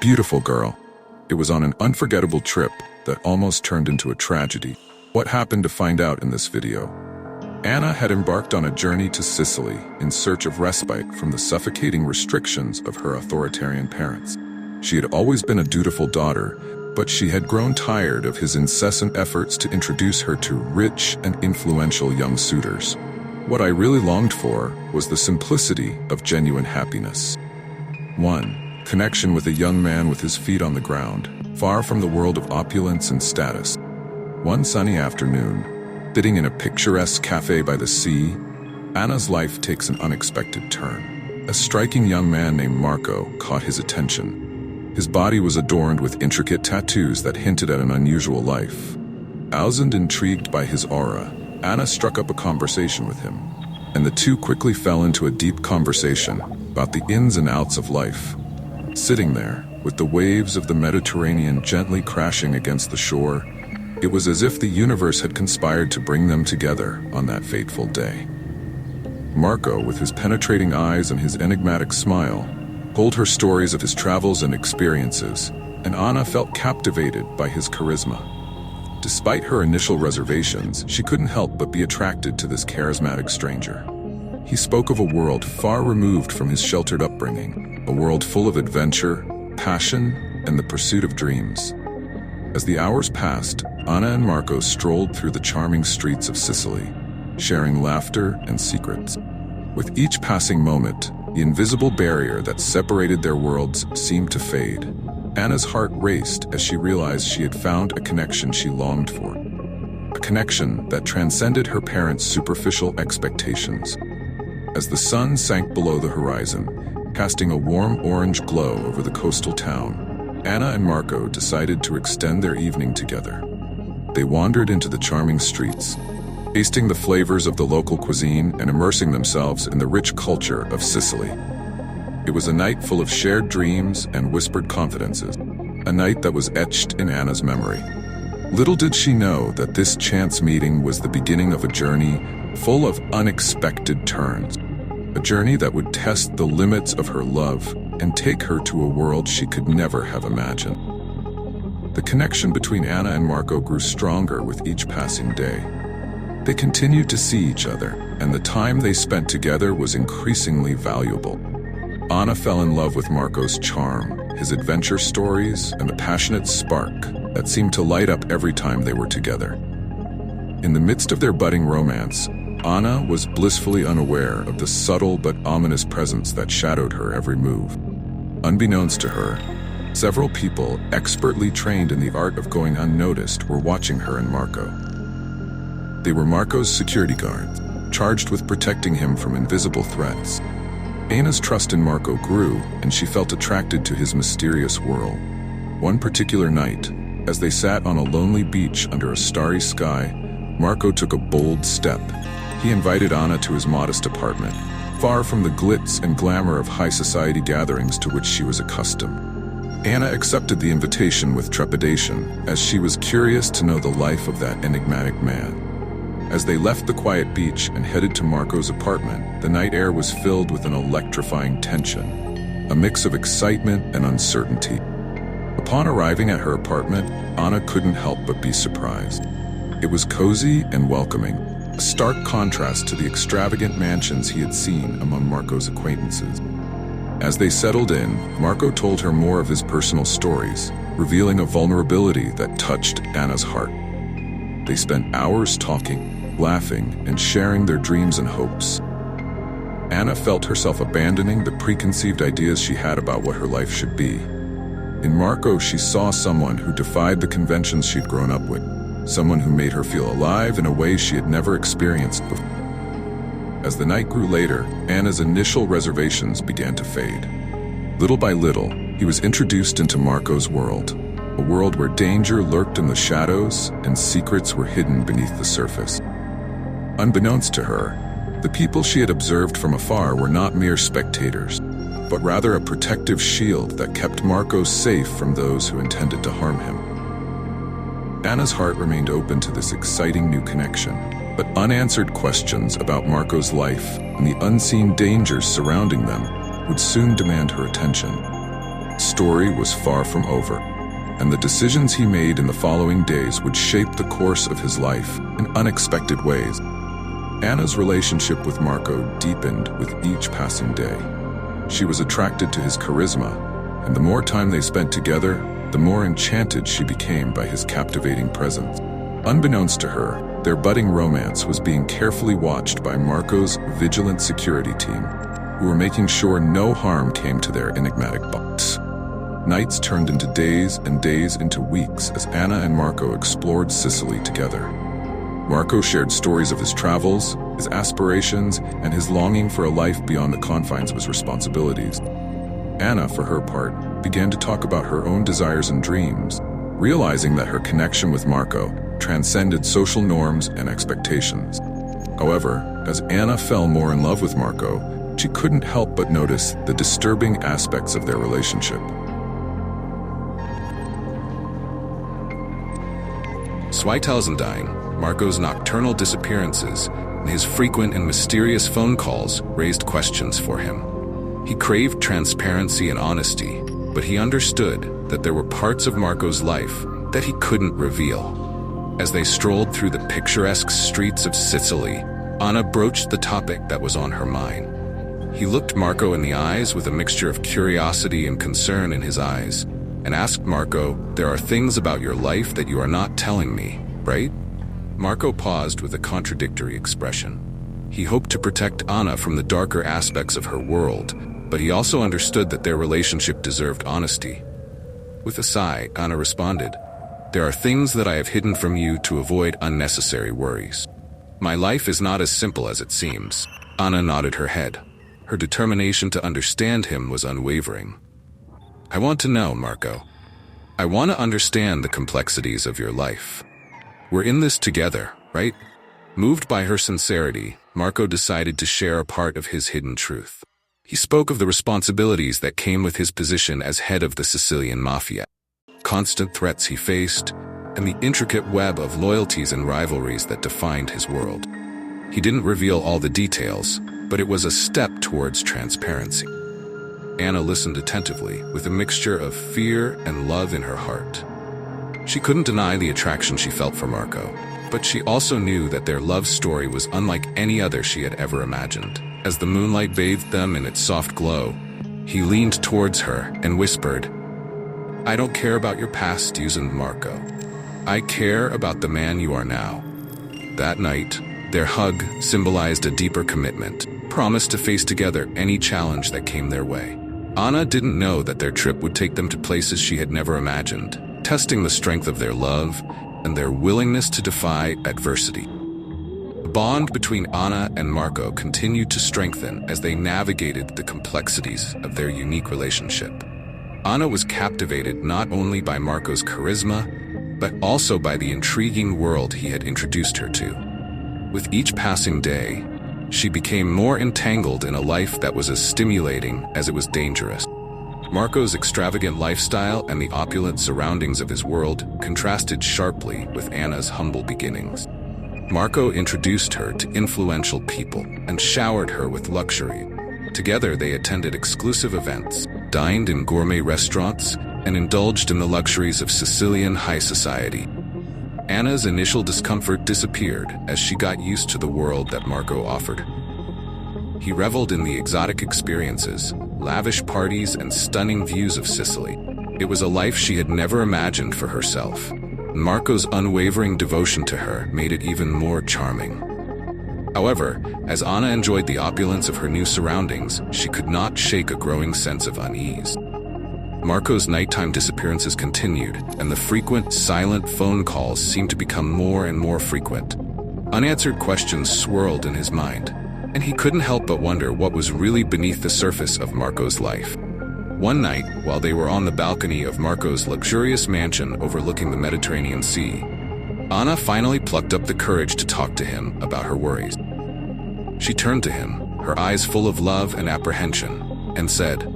Beautiful girl. It was on an unforgettable trip that almost turned into a tragedy. What happened to find out in this video. Anna had embarked on a journey to Sicily in search of respite from the suffocating restrictions of her authoritarian parents. She had always been a dutiful daughter, but she had grown tired of his incessant efforts to introduce her to rich and influential young suitors. What I really longed for was the simplicity of genuine happiness. 1. Connection with a young man with his feet on the ground, far from the world of opulence and status. One sunny afternoon, sitting in a picturesque cafe by the sea, Anna's life takes an unexpected turn. A striking young man named Marco caught his attention. His body was adorned with intricate tattoos that hinted at an unusual life. Aroused and intrigued by his aura, Anna struck up a conversation with him, and the two quickly fell into a deep conversation about the ins and outs of life. Sitting there, with the waves of the Mediterranean gently crashing against the shore, it was as if the universe had conspired to bring them together on that fateful day. Marco, with his penetrating eyes and his enigmatic smile, told her stories of his travels and experiences, and Anna felt captivated by his charisma. Despite her initial reservations, she couldn't help but be attracted to this charismatic stranger. He spoke of a world far removed from his sheltered upbringing, a world full of adventure, passion, and the pursuit of dreams. As the hours passed, Anna and Marco strolled through the charming streets of Sicily, sharing laughter and secrets. With each passing moment, the invisible barrier that separated their worlds seemed to fade. Anna's heart raced as she realized she had found a connection she longed for. A connection that transcended her parents' superficial expectations. As the sun sank below the horizon, casting a warm orange glow over the coastal town, Anna and Marco decided to extend their evening together. They wandered into the charming streets, tasting the flavors of the local cuisine and immersing themselves in the rich culture of Sicily. It was a night full of shared dreams and whispered confidences, a night that was etched in Anna's memory. Little did she know that this chance meeting was the beginning of a journey full of unexpected turns. A journey that would test the limits of her love and take her to a world she could never have imagined. The connection between Anna and Marco grew stronger with each passing day. They continued to see each other, and the time they spent together was increasingly valuable. Anna fell in love with Marco's charm, his adventure stories, and the passionate spark that seemed to light up every time they were together. In the midst of their budding romance, Anna was blissfully unaware of the subtle but ominous presence that shadowed her every move. Unbeknownst to her, several people expertly trained in the art of going unnoticed were watching her and Marco. They were Marco's security guards, charged with protecting him from invisible threats. Anna's trust in Marco grew, and she felt attracted to his mysterious world. One particular night, as they sat on a lonely beach under a starry sky, Marco took a bold step. He invited Anna to his modest apartment, far from the glitz and glamour of high society gatherings to which she was accustomed. Anna accepted the invitation with trepidation, as she was curious to know the life of that enigmatic man. As they left the quiet beach and headed to Marco's apartment, the night air was filled with an electrifying tension, a mix of excitement and uncertainty. Upon arriving at her apartment, Anna couldn't help but be surprised. It was cozy and welcoming, a stark contrast to the extravagant mansions he had seen among Marco's acquaintances. As they settled in, Marco told her more of his personal stories, revealing a vulnerability that touched Anna's heart. They spent hours talking, laughing, and sharing their dreams and hopes. Anna felt herself abandoning the preconceived ideas she had about what her life should be. In Marco, she saw someone who defied the conventions she'd grown up with. Someone who made her feel alive in a way she had never experienced before. As the night grew later, Anna's initial reservations began to fade. Little by little, he was introduced into Marco's world, a world where danger lurked in the shadows and secrets were hidden beneath the surface. Unbeknownst to her, the people she had observed from afar were not mere spectators, but rather a protective shield that kept Marco safe from those who intended to harm him. Anna's heart remained open to this exciting new connection, but unanswered questions about Marco's life and the unseen dangers surrounding them would soon demand her attention. story was far from over, and the decisions he made in the following days would shape the course of his life in unexpected ways. Anna's relationship with Marco deepened with each passing day. She was attracted to his charisma, and the more time they spent together, the more enchanted she became by his captivating presence. Unbeknownst to her, their budding romance was being carefully watched by Marco's vigilant security team, who were making sure no harm came to their enigmatic box. Nights turned into days and days into weeks as Anna and Marco explored Sicily together. Marco shared stories of his travels, his aspirations, and his longing for a life beyond the confines of his responsibilities. Anna, for her part, began to talk about her own desires and dreams, realizing that her connection with Marco transcended social norms and expectations. However, as Anna fell more in love with Marco, she couldn't help but notice the disturbing aspects of their relationship. 2009, Marco's nocturnal disappearances and his frequent and mysterious phone calls raised questions for him. He craved transparency and honesty, but he understood that there were parts of Marco's life that he couldn't reveal. As they strolled through the picturesque streets of Sicily, Anna broached the topic that was on her mind. He looked Marco in the eyes with a mixture of curiosity and concern in his eyes, and asked Marco, "There are things about your life that you are not telling me, right?" Marco paused with a contradictory expression. He hoped to protect Anna from the darker aspects of her world, but he also understood that their relationship deserved honesty. With a sigh, Anna responded, "There are things that I have hidden from you to avoid unnecessary worries. My life is not as simple as it seems." Anna nodded her head. Her determination to understand him was unwavering. "I want to know, Marco. I want to understand the complexities of your life. We're in this together, right?" Moved by her sincerity, Marco decided to share a part of his hidden truth. He spoke of the responsibilities that came with his position as head of the Sicilian mafia, constant threats he faced, and the intricate web of loyalties and rivalries that defined his world. He didn't reveal all the details, but it was a step towards transparency. Anna listened attentively, with a mixture of fear and love in her heart. She couldn't deny the attraction she felt for Marco, but she also knew that their love story was unlike any other she had ever imagined. As the moonlight bathed them in its soft glow, he leaned towards her and whispered, "I don't care about your past, Susan Marco. I care about the man you are now." That night, their hug symbolized a deeper commitment, promised to face together any challenge that came their way. Anna didn't know that their trip would take them to places she had never imagined, testing the strength of their love and their willingness to defy adversity. The bond between Anna and Marco continued to strengthen as they navigated the complexities of their unique relationship. Anna was captivated not only by Marco's charisma, but also by the intriguing world he had introduced her to. With each passing day, she became more entangled in a life that was as stimulating as it was dangerous. Marco's extravagant lifestyle and the opulent surroundings of his world contrasted sharply with Anna's humble beginnings. Marco introduced her to influential people and showered her with luxury. Together they attended exclusive events, dined in gourmet restaurants, and indulged in the luxuries of Sicilian high society. Anna's initial discomfort disappeared as she got used to the world that Marco offered. He reveled in the exotic experiences, lavish parties, and stunning views of Sicily. It was a life she had never imagined for herself. Marco's unwavering devotion to her made it even more charming. However, as Anna enjoyed the opulence of her new surroundings, she could not shake a growing sense of unease. Marco's nighttime disappearances continued, and the frequent, silent phone calls seemed to become more and more frequent. Unanswered questions swirled in his mind, and he couldn't help but wonder what was really beneath the surface of Marco's life. One night, while they were on the balcony of Marco's luxurious mansion overlooking the Mediterranean Sea, Anna finally plucked up the courage to talk to him about her worries. She turned to him, her eyes full of love and apprehension, and said,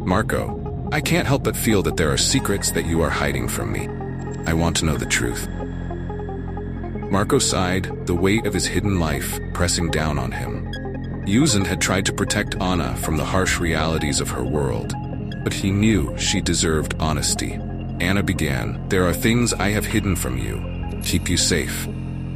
"Marco, I can't help but feel that there are secrets that you are hiding from me. I want to know the truth." Marco sighed, the weight of his hidden life pressing down on him. Susan had tried to protect Anna from the harsh realities of her world, but he knew she deserved honesty. Anna began, "There are things I have hidden from you. Keep you safe.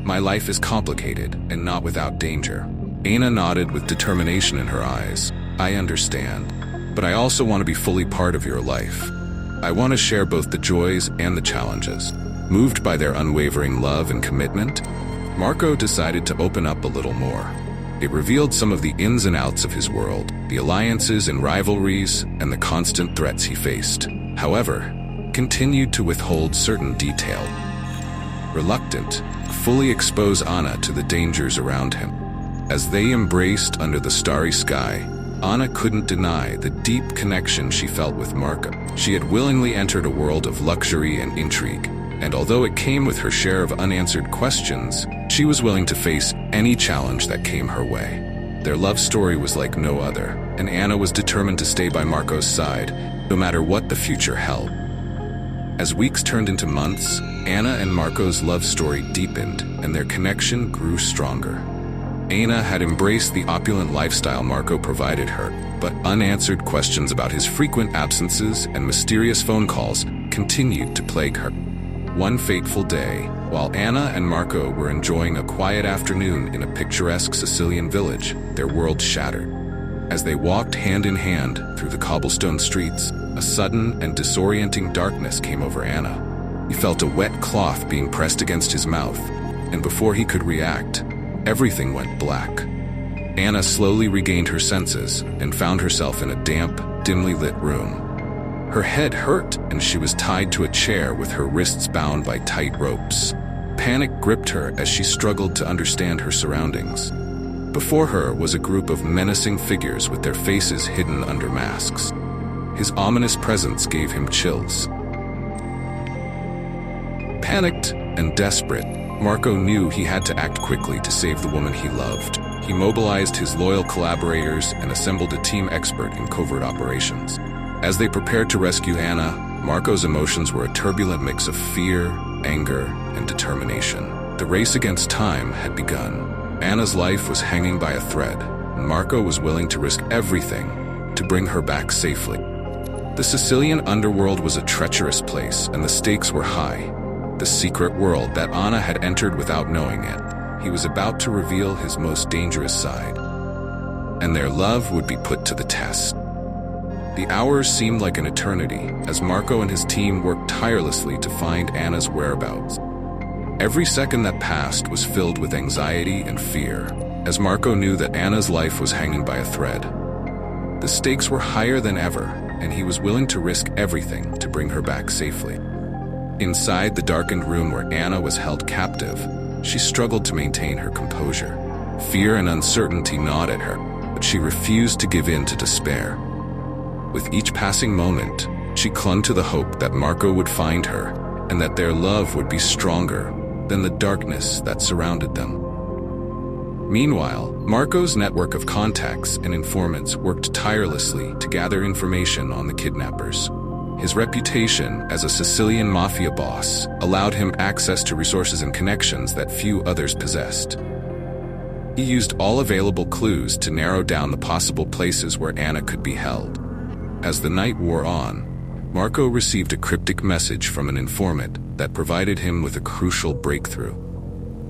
My life is complicated and not without danger." Anna nodded with determination in her eyes. "I understand, but I also want to be fully part of your life. I want to share both the joys and the challenges." Moved by their unwavering love and commitment, Marco decided to open up a little more. It revealed some of the ins and outs of his world, the alliances and rivalries, and the constant threats he faced. However, continued to withhold certain detail. Reluctant to fully expose Anna to the dangers around him. As they embraced under the starry sky, Anna couldn't deny the deep connection she felt with Marco. She had willingly entered a world of luxury and intrigue, and although it came with her share of unanswered questions, she was willing to face any challenge that came her way. Their love story was like no other, and Anna was determined to stay by Marco's side, no matter what the future held. As weeks turned into months, Anna and Marco's love story deepened, and their connection grew stronger. Anna had embraced the opulent lifestyle Marco provided her, but unanswered questions about his frequent absences and mysterious phone calls continued to plague her. One fateful day, while Anna and Marco were enjoying a quiet afternoon in a picturesque Sicilian village, their world shattered. As they walked hand in hand through the cobblestone streets, a sudden and disorienting darkness came over Anna. He felt a wet cloth being pressed against his mouth, and before he could react, everything went black. Anna slowly regained her senses and found herself in a damp, dimly lit room. Her head hurt, and she was tied to a chair with her wrists bound by tight ropes. Panic gripped her as she struggled to understand her surroundings. Before her was a group of menacing figures with their faces hidden under masks. His ominous presence gave him chills. Panicked and desperate, Marco knew he had to act quickly to save the woman he loved. He mobilized his loyal collaborators and assembled a team expert in covert operations. As they prepared to rescue Anna, Marco's emotions were a turbulent mix of fear, anger, and determination. The race against time had begun. Anna's life was hanging by a thread, and Marco was willing to risk everything to bring her back safely. The Sicilian underworld was a treacherous place, and the stakes were high. The secret world that Anna had entered without knowing it. He was about to reveal his most dangerous side, and their love would be put to the test. The hours seemed like an eternity as Marco and his team worked tirelessly to find Anna's whereabouts. Every second that passed was filled with anxiety and fear, as Marco knew that Anna's life was hanging by a thread. The stakes were higher than ever, and he was willing to risk everything to bring her back safely. Inside the darkened room where Anna was held captive, she struggled to maintain her composure. Fear and uncertainty gnawed at her, but she refused to give in to despair. With each passing moment, she clung to the hope that Marco would find her and that their love would be stronger than the darkness that surrounded them. Meanwhile, Marco's network of contacts and informants worked tirelessly to gather information on the kidnappers. His reputation as a Sicilian mafia boss allowed him access to resources and connections that few others possessed. He used all available clues to narrow down the possible places where Anna could be held. As the night wore on, Marco received a cryptic message from an informant that provided him with a crucial breakthrough.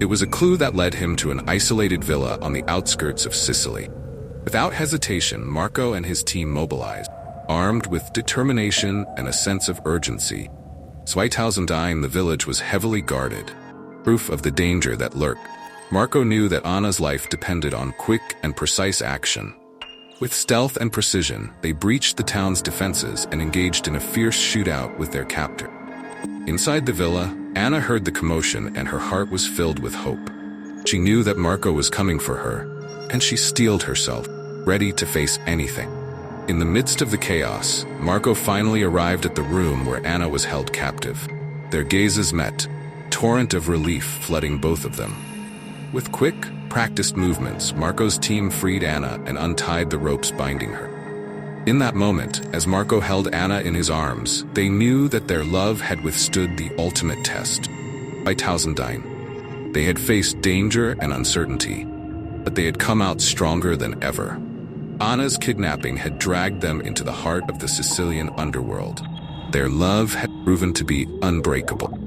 It was a clue that led him to an isolated villa on the outskirts of Sicily. Without hesitation, Marco and his team mobilized, armed with determination and a sense of urgency. 2009, the village was heavily guarded, proof of the danger that lurked. Marco knew that Anna's life depended on quick and precise action. With stealth and precision, they breached the town's defenses and engaged in a fierce shootout with their captor. Inside the villa, Anna heard the commotion and her heart was filled with hope. She knew that Marco was coming for her, and she steeled herself, ready to face anything. In the midst of the chaos, Marco finally arrived at the room where Anna was held captive. Their gazes met, a torrent of relief flooding both of them. With quick, practiced movements, Marco's team freed Anna and untied the ropes binding her. In that moment, as Marco held Anna in his arms, they knew that their love had withstood the ultimate test. By 2009, they had faced danger and uncertainty, but they had come out stronger than ever. Anna's kidnapping had dragged them into the heart of the Sicilian underworld. Their love had proven to be unbreakable.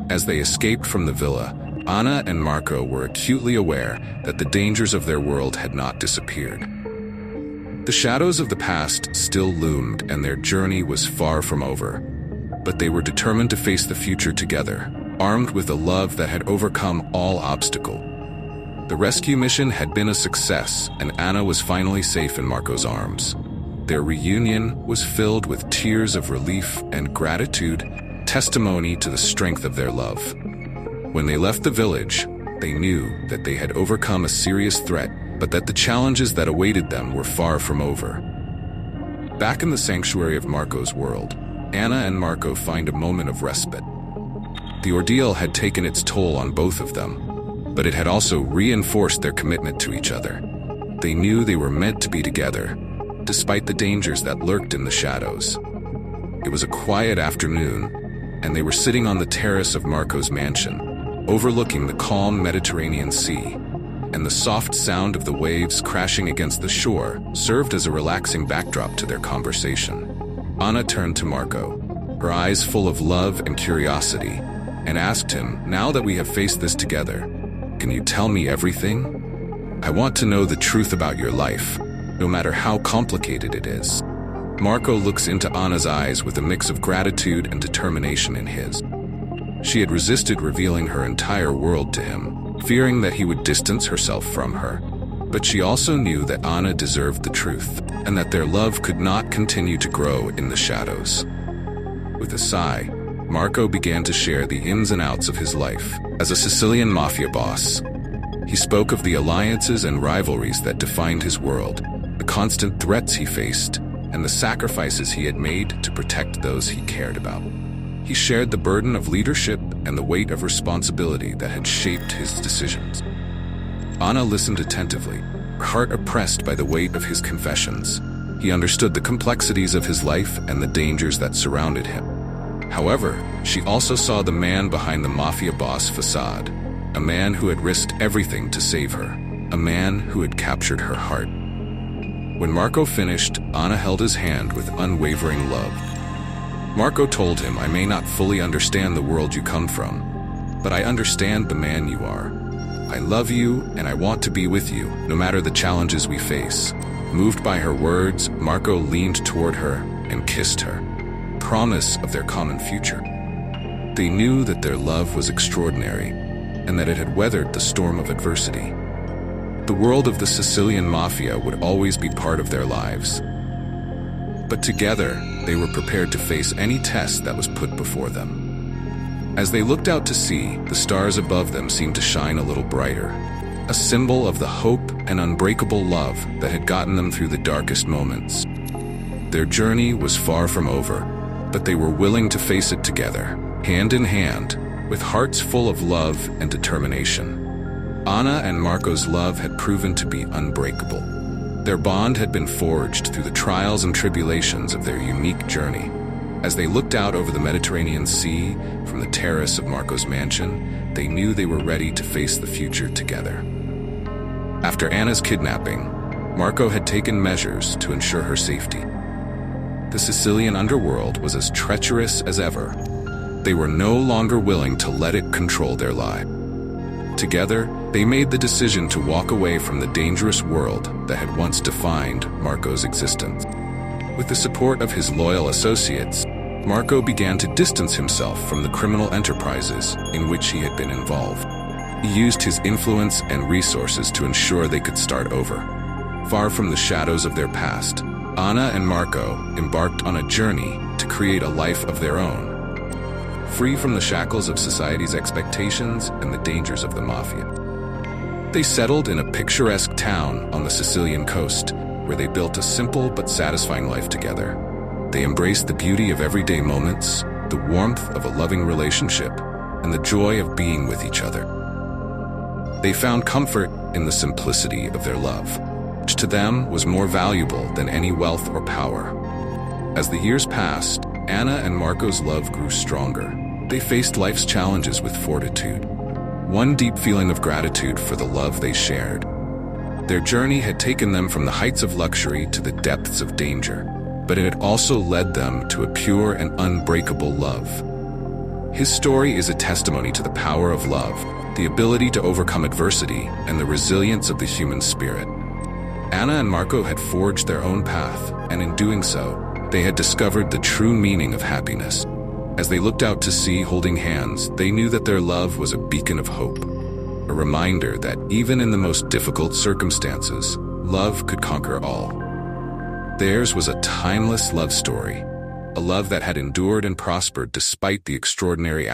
As they escaped from the villa, Anna and Marco were acutely aware that the dangers of their world had not disappeared. The shadows of the past still loomed, and their journey was far from over. But they were determined to face the future together, armed with a love that had overcome all obstacle. The rescue mission had been a success, and Anna was finally safe in Marco's arms. Their reunion was filled with tears of relief and gratitude, testimony to the strength of their love. When they left the village, they knew that they had overcome a serious threat, but that the challenges that awaited them were far from over. Back in the sanctuary of Marco's world, Anna and Marco find a moment of respite. The ordeal had taken its toll on both of them, but it had also reinforced their commitment to each other. They knew they were meant to be together, despite the dangers that lurked in the shadows. It was a quiet afternoon, and they were sitting on the terrace of Marco's mansion, overlooking the calm Mediterranean Sea, and the soft sound of the waves crashing against the shore served as a relaxing backdrop to their conversation. Anna turned to Marco, her eyes full of love and curiosity, and asked him, "Now that we have faced this together, can you tell me everything? I want to know the truth about your life, no matter how complicated it is." Marco looks into Anna's eyes with a mix of gratitude and determination in his. She had resisted revealing her entire world to him, fearing that he would distance herself from her. But she also knew that Anna deserved the truth, and that their love could not continue to grow in the shadows. With a sigh, Marco began to share the ins and outs of his life as a Sicilian mafia boss. He spoke of the alliances and rivalries that defined his world, the constant threats he faced, and the sacrifices he had made to protect those he cared about. He shared the burden of leadership and the weight of responsibility that had shaped his decisions. Anna listened attentively, her heart oppressed by the weight of his confessions. He understood the complexities of his life and the dangers that surrounded him. However, she also saw the man behind the mafia boss facade, a man who had risked everything to save her, a man who had captured her heart. When Marco finished, Anna held his hand with unwavering love. Marco told him, "I may not fully understand the world you come from, but I understand the man you are. I love you, and I want to be with you, no matter the challenges we face." Moved by her words, Marco leaned toward her and kissed her, promise of their common future. They knew that their love was extraordinary, and that it had weathered the storm of adversity. The world of the Sicilian mafia would always be part of their lives. But together, they were prepared to face any test that was put before them. As they looked out to sea, the stars above them seemed to shine a little brighter, a symbol of the hope and unbreakable love that had gotten them through the darkest moments. Their journey was far from over, but they were willing to face it together, hand in hand, with hearts full of love and determination. Anna and Marco's love had proven to be unbreakable. Their bond had been forged through the trials and tribulations of their unique journey. As they looked out over the Mediterranean Sea from the terrace of Marco's mansion, they knew they were ready to face the future together. After Anna's kidnapping, Marco had taken measures to ensure her safety. The Sicilian underworld was as treacherous as ever. They were no longer willing to let it control their lives. Together, they made the decision to walk away from the dangerous world that had once defined Marco's existence. With the support of his loyal associates, Marco began to distance himself from the criminal enterprises in which he had been involved. He used his influence and resources to ensure they could start over. Far from the shadows of their past, Anna and Marco embarked on a journey to create a life of their own, free from the shackles of society's expectations and the dangers of the mafia. They settled in a picturesque town on the Sicilian coast, where they built a simple but satisfying life together. They embraced the beauty of everyday moments, the warmth of a loving relationship, and the joy of being with each other. They found comfort in the simplicity of their love, which to them was more valuable than any wealth or power. As the years passed, Anna and Marco's love grew stronger. They faced life's challenges with fortitude, one deep feeling of gratitude for the love they shared. Their journey had taken them from the heights of luxury to the depths of danger, but it had also led them to a pure and unbreakable love. His story is a testimony to the power of love, the ability to overcome adversity, and the resilience of the human spirit. Anna and Marco had forged their own path, and in doing so, they had discovered the true meaning of happiness. As they looked out to sea holding hands, they knew that their love was a beacon of hope, a reminder that even in the most difficult circumstances, love could conquer all. Theirs was a timeless love story, a love that had endured and prospered despite the extraordinary